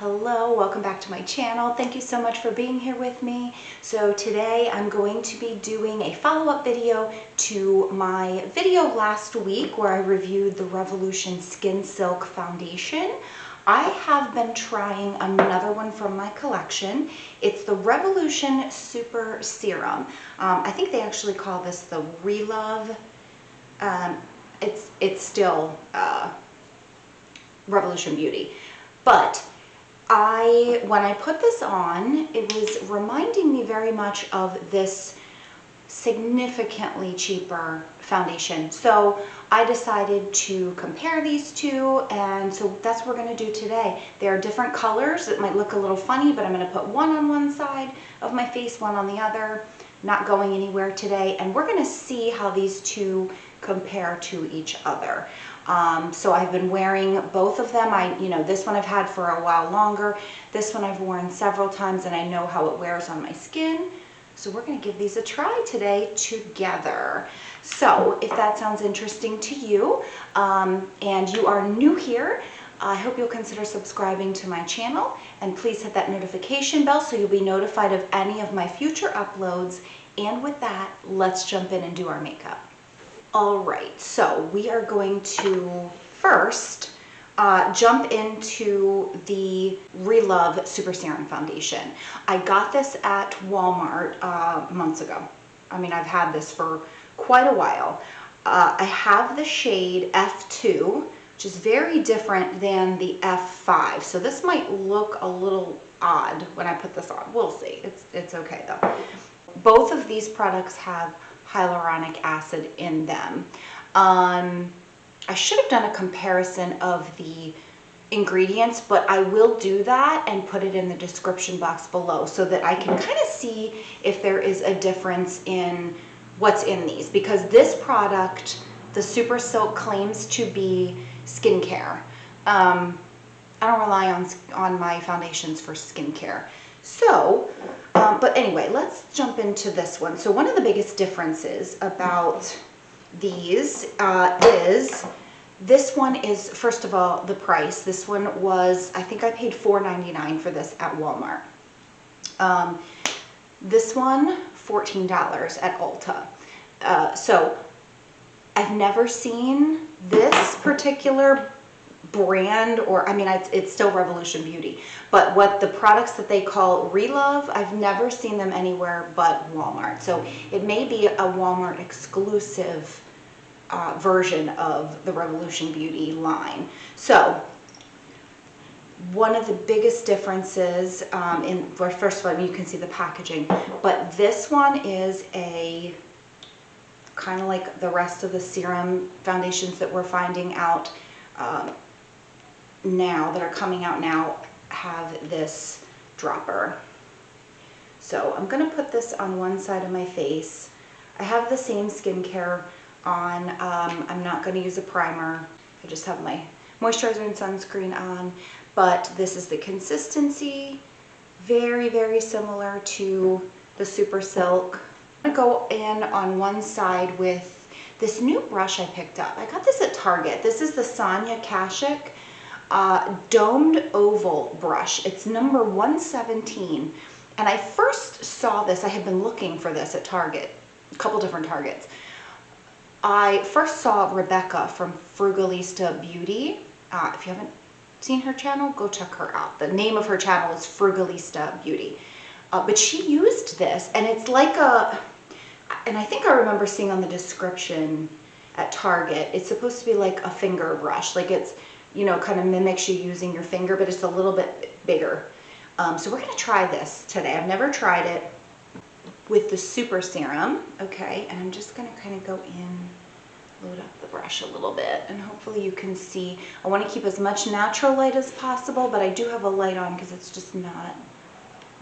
Hello, welcome back to my channel. Thank you so much for being here with me. So today I'm going to be doing a follow-up video to my video last week where I reviewed the Revolution Skin Silk Foundation. I have been trying another one from my collection. It's the Revolution Super Serum. I think they actually call this the Relove. It's still Revolution Beauty, but when I put this on, it was reminding me very much of this significantly cheaper foundation. So I decided to compare these two, and so that's what we're going to do today. They are different colors. It might look a little funny, but I'm going to put one on one side of my face, one on the other, not going anywhere today, and we're going to see how these two compare to each other. So I've been wearing both of them. This one I've had for a while longer. This one I've worn several times and I know how it wears on my skin. So we're going to give these a try today together. So if that sounds interesting to you, and you are new here, I hope you'll consider subscribing to my channel, and please hit that notification bell so you'll be notified of any of my future uploads. And with that, let's jump in and do our makeup. All right, so we are going to first jump into the Relove Super Serum Foundation. I got this at Walmart months ago. I mean, I've had this for quite a while. I have the shade F2, which is very different than the F5. So this might look a little odd when I put this on. We'll see. It's okay though. Both of these products have hyaluronic acid in them. I should have done a comparison of the ingredients, but I will do that and put it in the description box below so that I can kind of see if there is a difference in what's in these, because this product, the Super Silk, claims to be skincare. I don't rely on my foundations for skincare. So, but anyway, let's jump into this one. So one of the biggest differences about these is this one is, first of all, the price. This one was, I think I paid $4.99 for this at Walmart. This one, $14 at Ulta. So I've never seen this particular brand, or I mean, it's still Revolution Beauty, but what the products that they call Relove, I've never seen them anywhere but Walmart. So it may be a Walmart exclusive version of the Revolution Beauty line. So one of the biggest differences first of all, you can see the packaging, but this one is a kind of like the rest of the serum foundations that we're finding out now, that are coming out now, have this dropper. So I'm going to put this on one side of my face. I have the same skincare on. I'm not going to use a primer. I just have my moisturizer and sunscreen on, but this is the consistency. Very, very similar to the Super Silk. I'm going to go in on one side with this new brush I picked up. I got this at Target. This is the Sonia Kashuk domed oval brush. It's number 117. And I first saw this, I had been looking for this at Target, a couple different Targets. I first saw Rebecca from Frugalista Beauty. If you haven't seen her channel, go check her out. The name of her channel is Frugalista Beauty. But she used this, and it's like and I think I remember seeing on the description at Target, it's supposed to be like a finger brush. Like it's, kind of mimics you using your finger, but it's a little bit bigger. So we're going to try this today. I've never tried it with the Super Serum. Okay, and I'm just going to kind of go in, load up the brush a little bit, and hopefully you can see. I want to keep as much natural light as possible, but I do have a light on because it's just not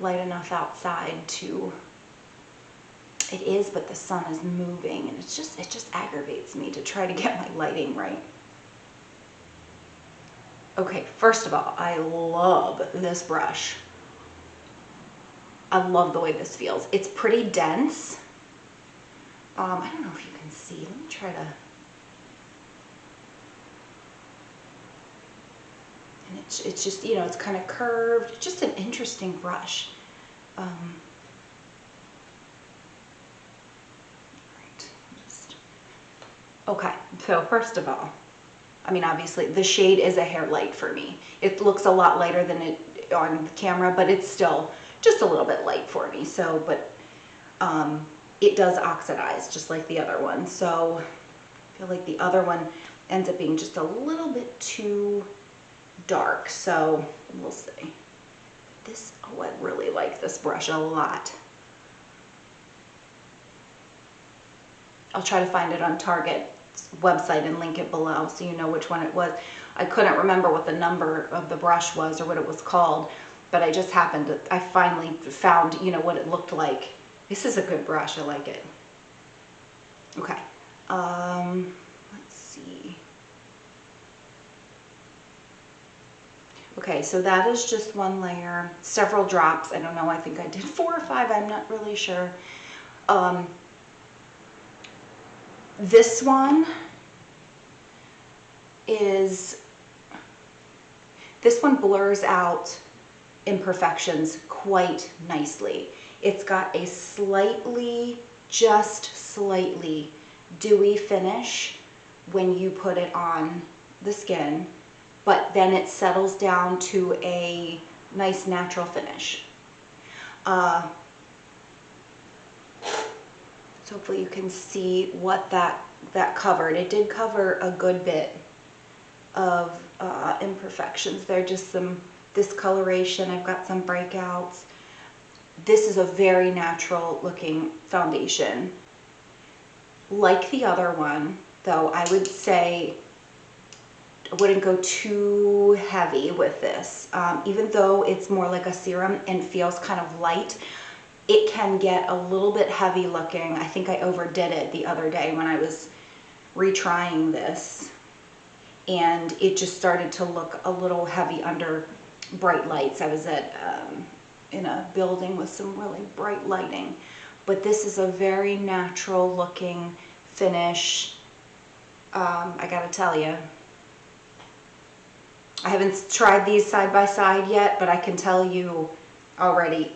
light enough outside to... It is, but the sun is moving, and it just aggravates me to try to get my lighting right. Okay, first of all, I love this brush. I love the way this feels. It's pretty dense. I don't know if you can see. Let me try to... And it's just, you know, it's kind of curved. It's just an interesting brush. Right. Okay, so first of all, I mean, obviously the shade is a hair light for me. It looks a lot lighter than it on the camera, but it's still just a little bit light for me. So, but it does oxidize just like the other one. So I feel like the other one ends up being just a little bit too dark. So we'll see. This, oh, I really like this brush a lot. I'll try to find it on Target's website and link it below so you know which one it was. I couldn't remember what the number of the brush was or what it was called, but I just happened to, I finally found, you know, what it looked like. This is a good brush, I like it. Okay, let's see. Okay, so that is just one layer, several drops. I don't know, I think I did 4 or 5, I'm not really sure. This one blurs out imperfections quite nicely. It's got a slightly, just slightly dewy finish when you put it on the skin, but then it settles down to a nice natural finish. So hopefully you can see what that covered. It did cover a good bit of imperfections. There are just some discoloration. I've got some breakouts. This is a very natural looking foundation. Like the other one, though, I would say I wouldn't go too heavy with this. Even though it's more like a serum and feels kind of light, it can get a little bit heavy looking. I think I overdid it the other day when I was retrying this, and it just started to look a little heavy under bright lights. I was at in a building with some really bright lighting, but this is a very natural looking finish. I gotta tell you, I haven't tried these side by side yet, but I can tell you already,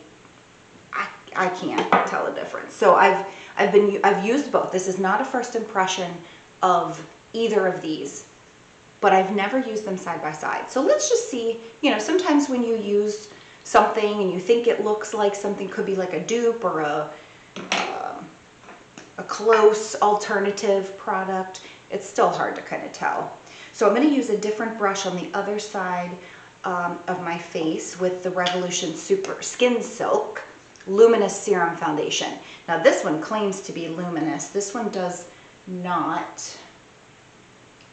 I can't tell a difference. So I've used both. This is not a first impression of either of these, but I've never used them side by side. So let's just see, you know, sometimes when you use something and you think it looks like something, could be like a dupe or a close alternative product, it's still hard to kind of tell. So I'm going to use a different brush on the other side of my face with the Revolution Super Skin Silk Luminous Serum Foundation. Now this one claims to be luminous. This one does not.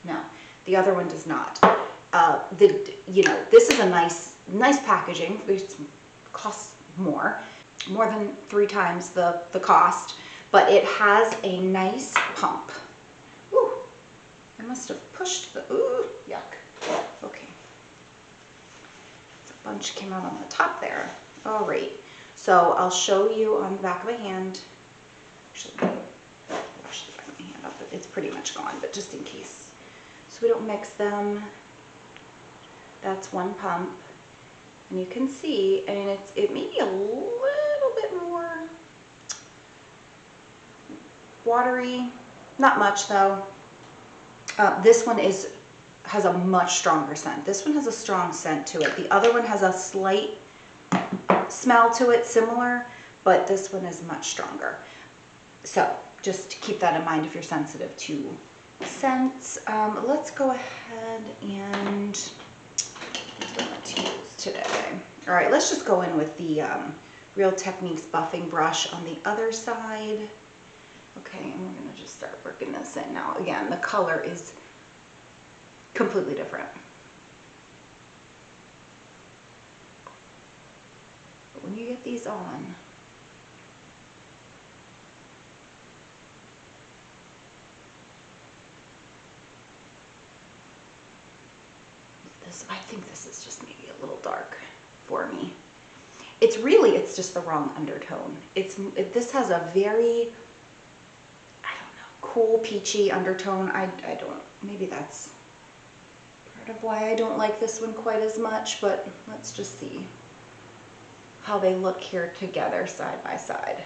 No, the other one does not. You know, this is a nice packaging. It costs more than 3 times the cost, but it has a nice pump. Ooh, I must have pushed the, ooh, yuck. Okay. A bunch came out on the top there. All right. So I'll show you on the back of my hand. Actually, wash the back of my hand up. It's pretty much gone, but just in case. So we don't mix them. That's one pump. And you can see, I mean, it may be a little bit more watery. Not much though. This one has a much stronger scent. This one has a strong scent to it. The other one has a slight smell to it, similar, but this one is much stronger. So just keep that in mind if you're sensitive to scents. Let's go ahead and that's what I'm going to use today. All right, let's just go in with the Real Techniques buffing brush on the other side. Okay, and we're going to just start working this in now. Again, the color is completely different. But when you get these on, I think this is just maybe a little dark for me. It's just the wrong undertone. This has a very, I don't know, cool peachy undertone. I don't, maybe that's Part of why I don't like this one quite as much, but let's just see how they look here together side by side.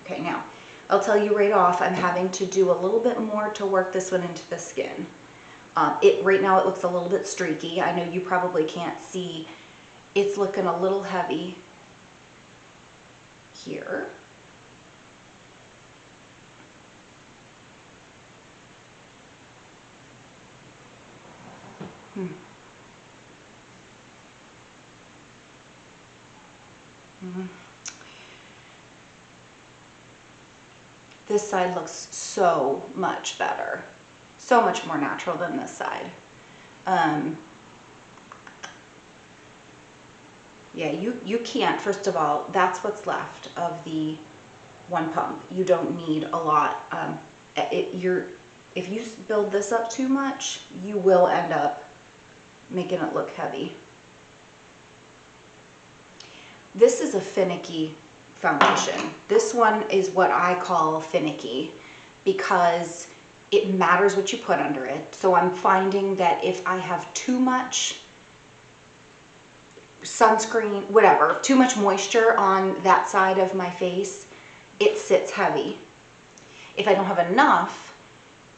Okay, now I'll tell you right off, I'm having to do a little bit more to work this one into the skin. Right now it looks a little bit streaky. I know you probably can't see. It's looking a little heavy here. This side looks so much better, so much more natural than this side. Yeah, you can't, first of all, that's what's left of the one pump. You don't need a lot. If you build this up too much, you will end up making it look heavy. This is a finicky foundation. This one is what I call finicky because it matters what you put under it. So I'm finding that if I have too much sunscreen, whatever, too much moisture on that side of my face, it sits heavy. If I don't have enough,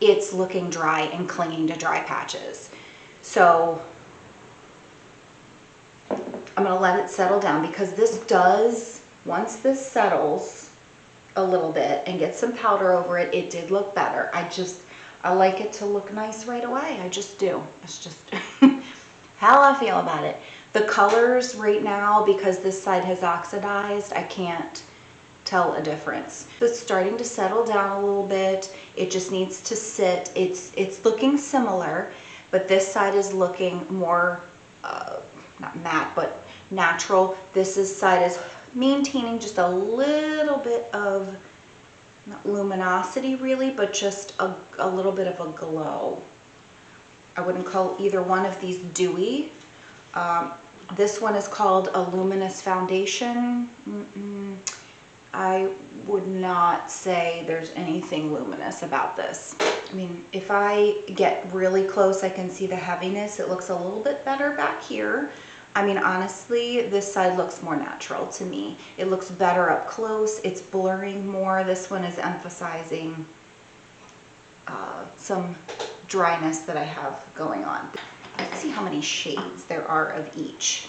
it's looking dry and clinging to dry patches. So I'm going to let it settle down because this does, once this settles a little bit and gets some powder over it, it did look better. I like it to look nice right away. I just do. It's just how I feel about it. The colors right now, because this side has oxidized, I can't tell a difference. It's starting to settle down a little bit. It just needs to sit. It's looking similar, but this side is looking more, not matte, but natural. Side is maintaining just a little bit of, not luminosity really, but just a little bit of a glow. I wouldn't call either one of these dewy. This one is called a luminous foundation. I would not say there's anything luminous about this. I mean, if I get really close, I can see the heaviness. It looks a little bit better back here. I mean, honestly, this side looks more natural to me. It looks better up close. It's blurring more. This one is emphasizing some dryness that I have going on. Let's see how many shades there are of each.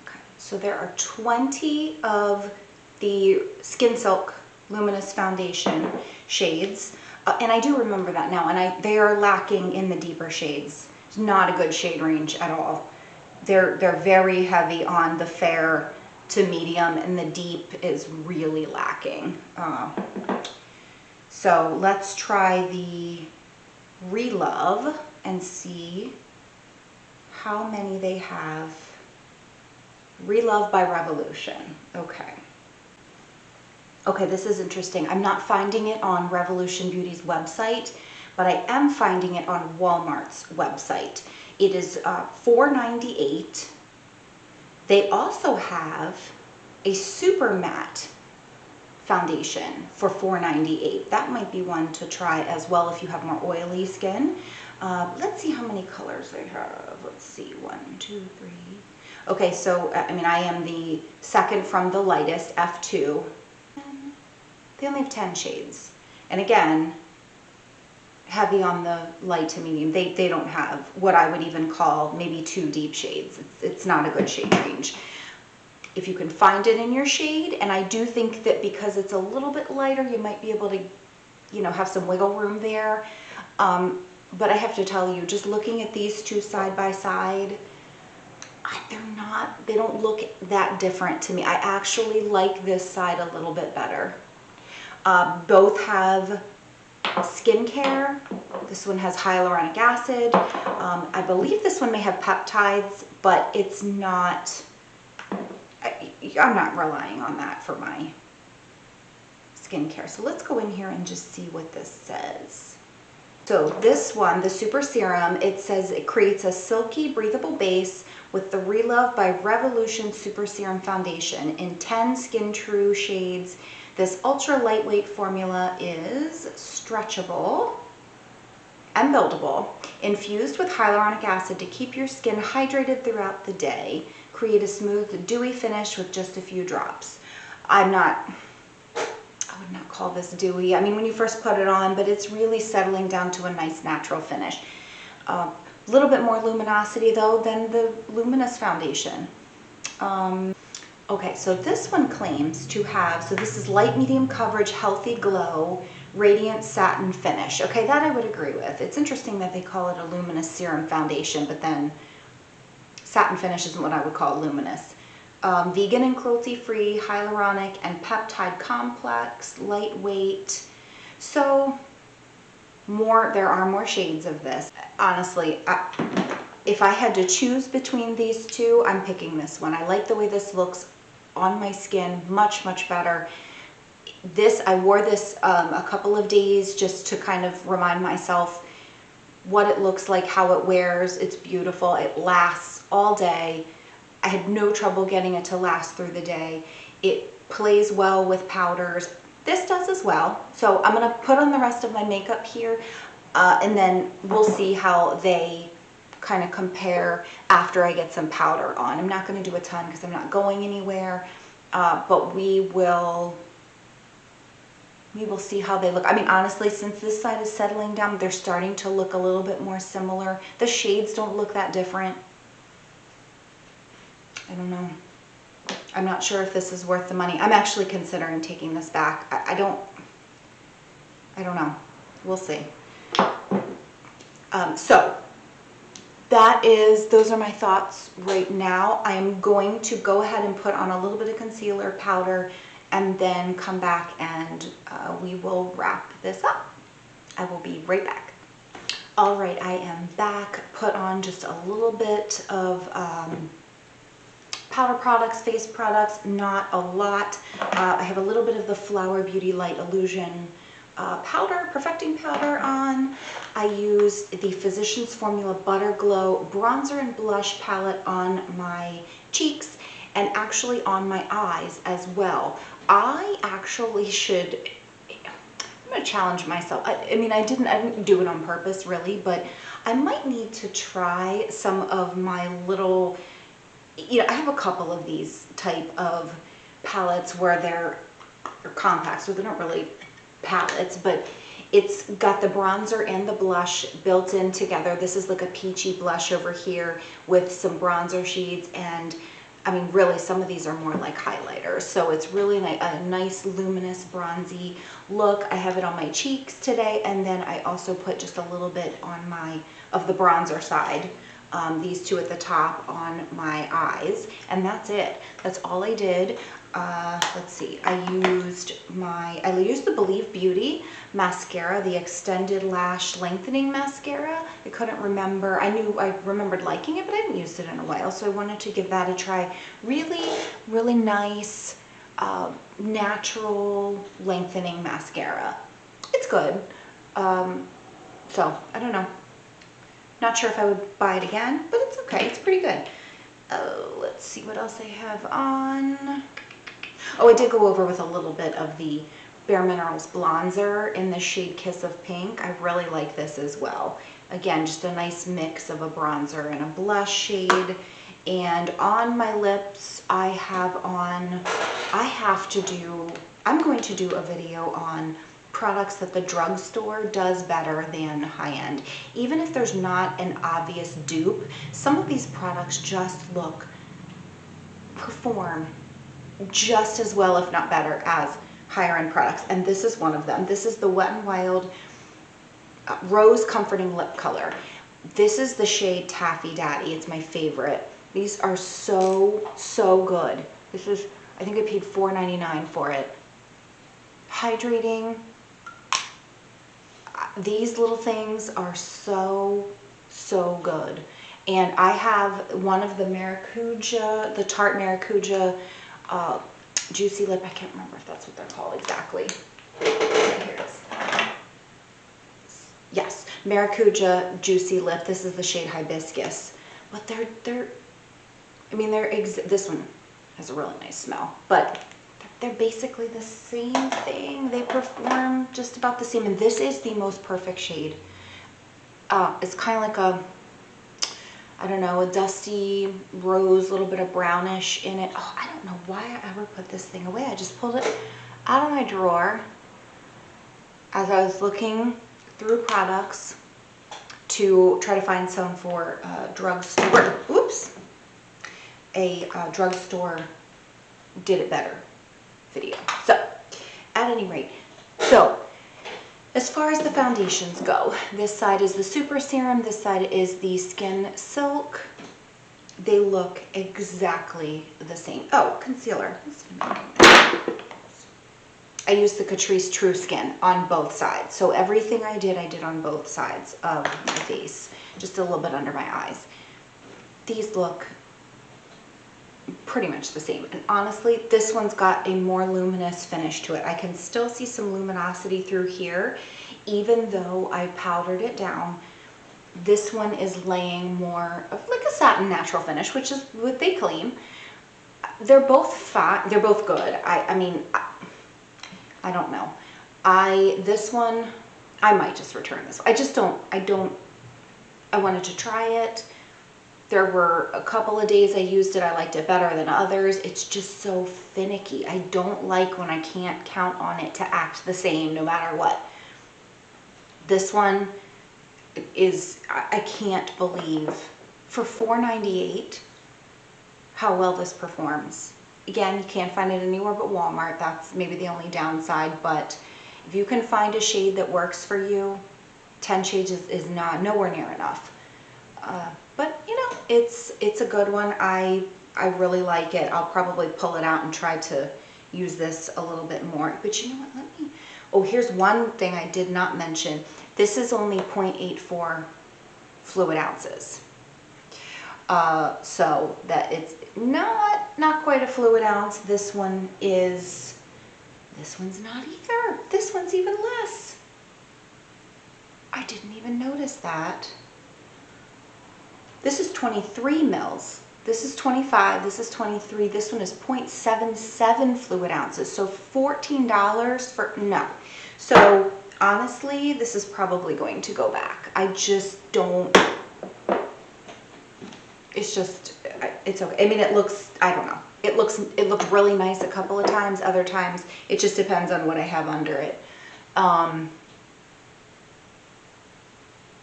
Okay, so there are 20 of the Skin Silk Luminous Foundation shades. And I do remember that now, and they are lacking in the deeper shades. It's not a good shade range at all. They're very heavy on the fair to medium, and the deep is really lacking. So let's try the Relove and see how many they have. Relove by Revolution. Okay. Okay, this is interesting. I'm not finding it on Revolution Beauty's website, but I am finding it on Walmart's website. It is $4.98. They also have a super matte foundation for $4.98. That might be one to try as well if you have more oily skin. Let's see how many colors they have. Let's see, 1, 2, 3. Okay, so I mean, I am the second from the lightest, F2. They only have 10 shades. And again, heavy on the light to medium. They don't have what I would even call maybe 2 deep shades. It's not a good shade range. If you can find it in your shade, and I do think that because it's a little bit lighter, you might be able to, you know, have some wiggle room there. But I have to tell you, just looking at these two side by side, they don't look that different to me. I actually like this side a little bit better. Both have skincare. This one has hyaluronic acid. I believe this one may have peptides, but it's not, I'm not relying on that for my skincare. So let's go in here and just see what this says. So this one, the Super Serum, it says it creates a silky, breathable base with the Relove by Revolution Super Serum Foundation in 10 Skin True shades. This ultra lightweight formula is stretchable and buildable, infused with hyaluronic acid to keep your skin hydrated throughout the day. Create a smooth, dewy finish with just a few drops. I would not call this dewy. I mean, when you first put it on, but it's really settling down to a nice natural finish. A little bit more luminosity though than the Luminous foundation. Okay, so this one claims to have, so this is light medium coverage, healthy glow, radiant satin finish. Okay, that I would agree with. It's interesting that they call it a Luminous Serum Foundation, but then satin finish isn't what I would call luminous. Vegan and cruelty-free, hyaluronic and peptide complex, lightweight. So there are more shades of this. Honestly, if I had to choose between these two, I'm picking this one. I like the way this looks on my skin, much, much better. I wore this a couple of days just to kind of remind myself what it looks like, how it wears. It's beautiful. It lasts all day. I had no trouble getting it to last through the day. It plays well with powders. This does as well. So I'm going to put on the rest of my makeup here, and then we'll see how they kind of compare after I get some powder on. I'm not going to do a ton because I'm not going anywhere, but we will see how they look. I mean, honestly, since this side is settling down, they're starting to look a little bit more similar. The shades don't look that different. I don't know. I'm not sure if this is worth the money. I'm actually considering taking this back. I don't know. We'll see. So those are my thoughts right now. I am going to go ahead and put on a little bit of concealer powder and then come back and we will wrap this up. I will be right back. All right, I am back. Put on just a little bit of powder products, face products, not a lot. I have a little bit of the Flower Beauty Light Illusion powder, perfecting powder on. I used the Physicians Formula Butter Glow bronzer and blush palette on my cheeks and actually on my eyes as well. I actually should, I'm going to challenge myself. I mean, I didn't do it on purpose really, but I might need to try some of my little, I have a couple of these type of palettes where they're compacts, so they're not really palettes, but it's got the bronzer and the blush built in together. This is like a peachy blush over here with some bronzer shades, and I mean, really, some of these are more like highlighters. So it's really a nice, luminous, bronzy look. I have it on my cheeks today, and then I also put just a little bit on of the bronzer side. These two at the top on my eyes, and that's it. That's all I did. Let's see, I used the Believe Beauty mascara, the extended lash lengthening mascara. I couldn't remember. I remembered liking it, but I hadn't used it in a while, so I wanted to give that a try. Really, really nice, natural lengthening mascara. It's good. So I don't know. Not sure if I would buy it again, but it's okay. It's pretty good. Let's see what else I have on. Oh, I did go over with a little bit of the Bare Minerals bronzer in the shade Kiss of Pink. I really like this as well. Again, just a nice mix of a bronzer and a blush shade. And on my lips, I'm going to do a video on products that the drugstore does better than high-end. Even if there's not an obvious dupe, some of these products just perform just as well, if not better, as higher end products. And this is one of them. This is the Wet n Wild Rose Comforting Lip Color. This is the shade Taffy Daddy. It's my favorite. These are so, so good. This is, I think I paid $4.99 for it. Hydrating. These little things are so, so good. And I have one of the Maracuja, the Tarte Maracuja Juicy Lip. I can't remember if that's what they're called exactly. Here it is. Yes. Maracuja Juicy Lip. This is the shade Hibiscus. But this one has a really nice smell, but they're basically the same thing. They perform just about the same, and this is the most perfect shade. It's kind of like I don't know, a dusty rose, a little bit of brownish in it. Oh, I don't know why I ever put this thing away. I just pulled it out of my drawer as I was looking through products to try to find some for drugstore. Oops. A drugstore did it better video. So, at any rate, as far as the foundations go, this side is the Super Serum, this side is the Skin Silk. They look exactly the same. Oh, concealer. I used the Catrice True Skin on both sides. So everything I did on both sides of my face, just a little bit under my eyes. These look pretty much the same. And honestly, this one's got a more luminous finish to it. I can still see some luminosity through here, even though I powdered it down. This one is laying more of like a satin natural finish, which is what they claim. They're both fine. They're both good. I mean, I don't know. This one, I might just return this. I wanted to try it. There were a couple of days I used it. I liked it better than others. It's just so finicky. I don't like when I can't count on it to act the same no matter what. This one is, I can't believe, for $4.98, how well this performs. Again, you can't find it anywhere but Walmart. That's maybe the only downside, but if you can find a shade that works for you, 10 shades is nowhere near enough. But you know, it's a good one. I really like it. I'll probably pull it out and try to use this a little bit more. But you know what, oh, here's one thing I did not mention. This is only 0.84 fluid ounces. So that it's not quite a fluid ounce. This one's not either. This one's even less. I didn't even notice that. This is 23 mils. This is 25, this is 23. This one is 0.77 fluid ounces. So $14 for, no. So honestly, this is probably going to go back. I just don't, it's okay. I mean, it looks, I don't know. It looked really nice a couple of times. Other times, it just depends on what I have under it. I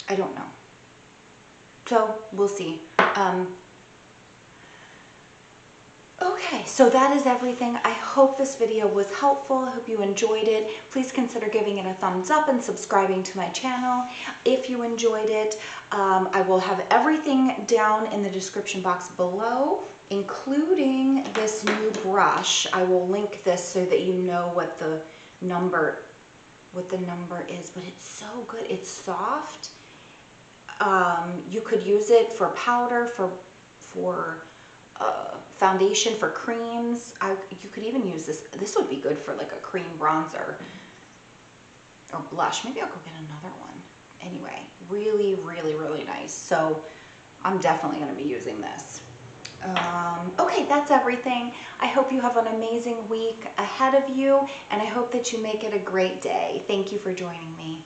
don't know. So we'll see. Okay, so that is everything. I hope this video was helpful. I hope you enjoyed it. Please consider giving it a thumbs up and subscribing to my channel if you enjoyed it. I will have everything down in the description box below, including this new brush. I will link this so that you know what the number is, but it's so good. It's soft. You could use it for powder, for foundation, for creams. You could even use this. This would be good for like a cream bronzer or blush. Maybe I'll go get another one. Anyway, really, really, really nice. So I'm definitely going to be using this. Okay, that's everything. I hope you have an amazing week ahead of you, and I hope that you make it a great day. Thank you for joining me.